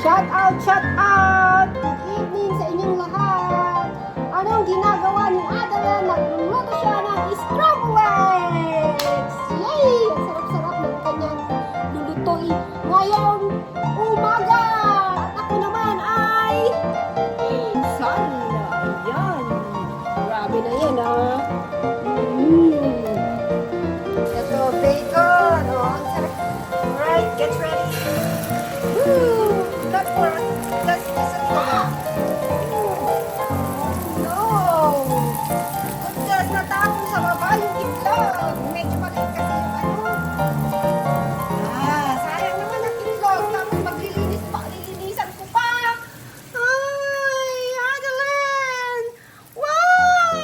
Shout out, shout out! Good evening sa inyong lahat! Anong ginagawa ni Adeline? Nagluluto siya ng scrambled eggs! Yay! Ang sarap-sarap ng kanyang lulutuin ngayong umaga! At ako naman ay salad! Yan! Grabe na yan, ha? Ito, bacon! Oh, ang sarap! Alright, get ready! Woo! That's no! Kundas natapon sa baba yung itlog. Medyo maliit kasi yung ano. Sayang naman ang itlog. Tapos lilinisan ko pa. Ay, Adeline! Why?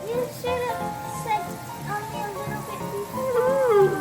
You should have said only a little bit before.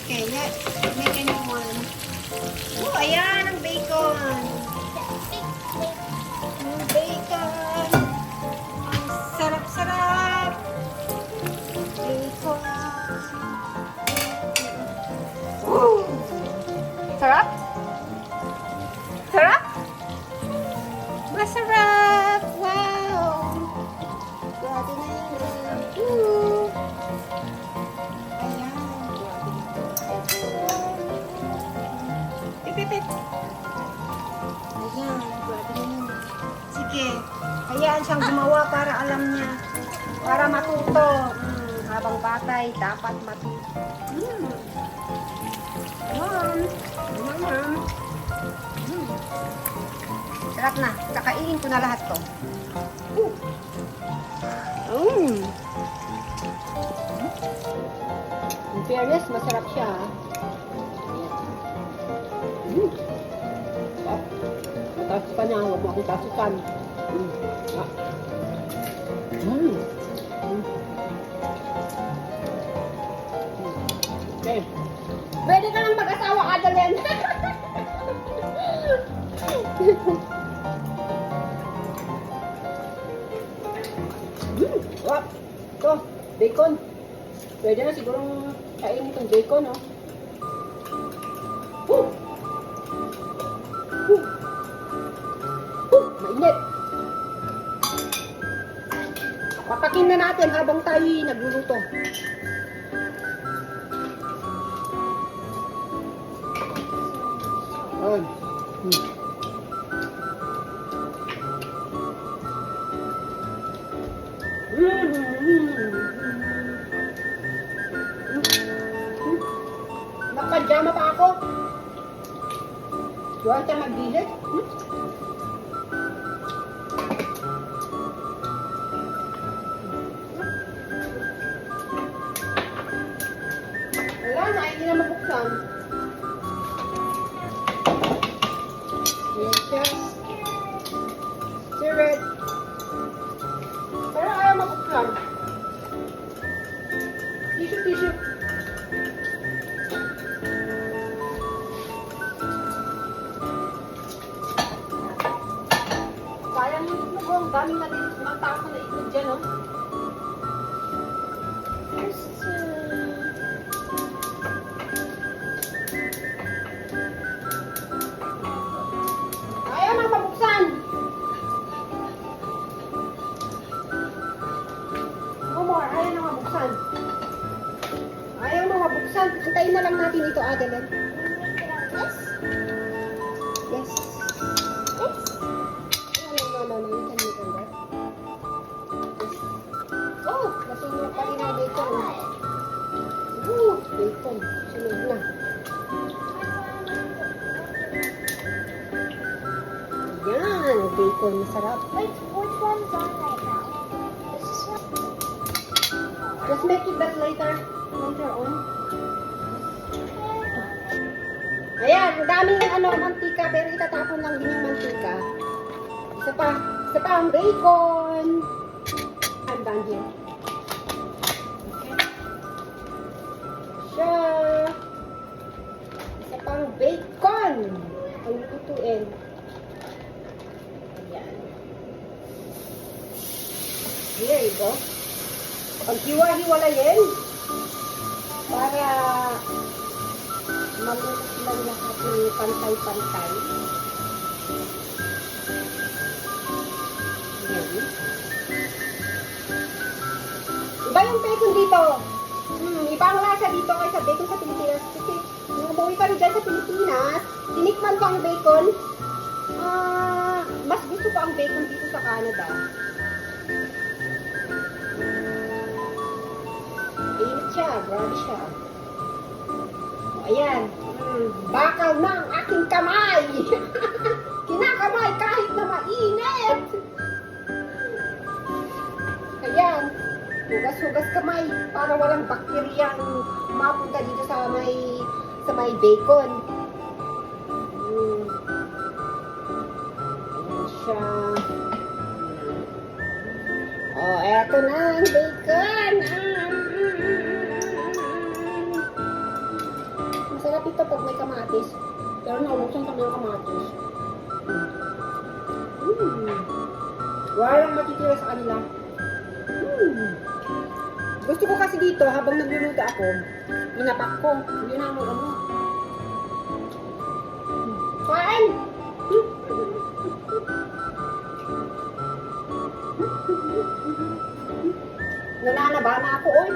Okay, let's make a new one. Oh, ayan ang bacon. Yung bacon. Ang sarap-sarap. Bacon. Woo! Sarap? Sarap? Masarap! Wow! Grabe na yun. Woo! Ayan. Pipipip. Ayan. Grabe na yun. Sige. Hayaan siyang gumawa para alam niya. Para matuto. Habang batay, dapat matuto. Sarap na. Kakainin ko na lahat to. In fairness, masarap siya. Matasukan niya. Huwag mo akong tasukan. Okay. Pwede ka lang mag-asawa, Adeline. Wap. Ito, bacon. Pwede na sigurong kainin itong bacon, no? Mainit. Papakin na natin habang tayo nagluluto. Ayan. Nakajama pa ako. Huwag ka magdilit. Wala na, hindi na mabuksan. Yes, yes. Stir it. Pero ayaw mabuksan. Tissue, tissue. daming mataas na itlog dyan, no? Ayaw nang mabuksan. No more, ayaw nang mabuksan. Ayaw nang mabuksan. Hintayin na lang natin ito, Adeline. This? Yes. This? No. You can make it that. Oh, nasunog pa rin ang bacon. Bacon. Sunog na. Yan, bacon. Masarap. Which one's on right now? This is one. Let's make it that later. Later on. Ayan, ang daming mantika, pero itatapon lang din yung mantika. Isa pa ang bacon. I'm done here. Okay. Siya. Isa pang bacon. Ang lutuin. Ayan. Here you go. Paghiwa-hiwalayin. Para maluto lang lahat ng pantay-pantay. Ayan. Iba yung bacon dito. Iba ang lasa dito kaysa bacon sa Pilipinas. Kasi nung umuwi kami dyan sa Pilipinas, tinikman ko ang bacon. Mas gusto ko ang bacon dito sa Canada. Init siya, grabe siya. Ayan. Bakal na ang aking kamay. Kinakamay kahit na mainit. Ayan. Hugas-hugas kamay para walang bakteryang mapunta dito sa may bacon. Ayan siya. Oh, eto na ang bacon. Masarap ito pag may kamatis. Pero naubuksan kami ng kamatis. Walang matitira sa kanila. Gusto ko kasi dito, habang nagluluto ako, inapak ko. Hindi na mo. Kain! Nananaba na ako, oy.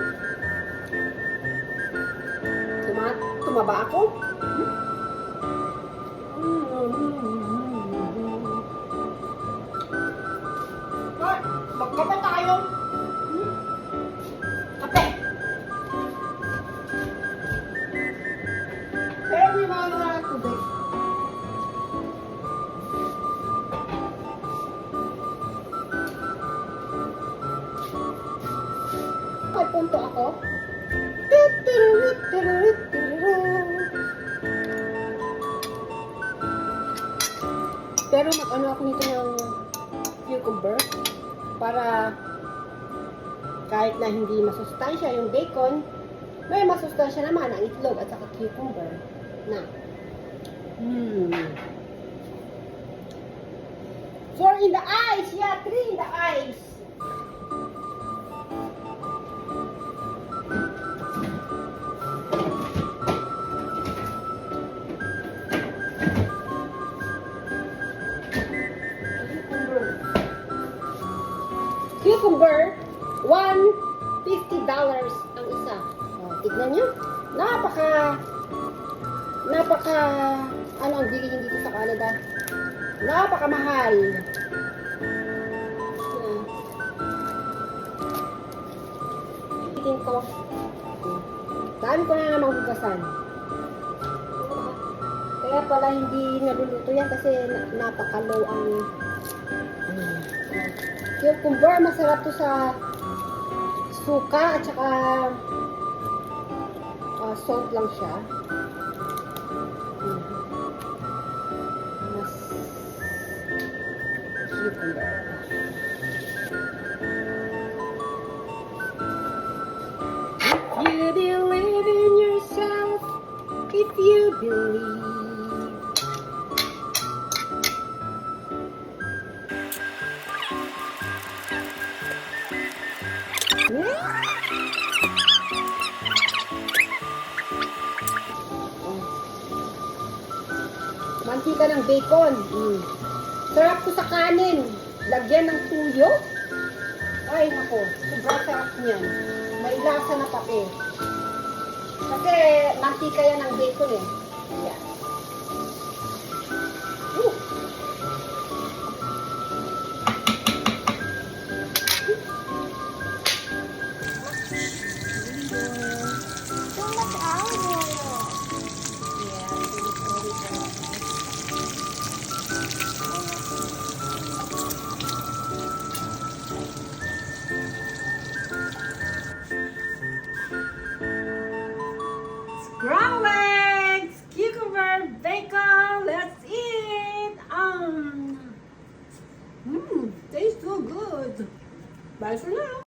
Tumaba ako. Magkape tayo. Kape. Pero may mga na tubig. May punto ako. Pero mag-ano ako nito ng cucumber para kahit na hindi masustansya yung bacon, may masustansya naman ang itlog at saka cucumber na. 4 in the eyes! Yeah, 3 in the eyes! Cucumber, $150 ang isa. Oh, tignan nyo. Ano ang bilihin dito sa Canada? Napakamahal. Tingin ko. Dami ko na namang hugasan. Kaya pala hindi naluluto yan kasi napaka-low ang cucumber. Masarap to sa suka at saka salt lang siya. Mas cucumber. If you believe in yourself, if you believe. mantika ng bacon. Sarap ko sa kanin. Lagyan ng tuyo. Ay, nako. Sobrang sarap niyan. May lasa na pati. Kasi mantika yan ng bacon eh. Yan. Woo! Too much olive oil. Scrambled eggs, cucumber, bacon. Let's eat. Tastes so good. Bye for now.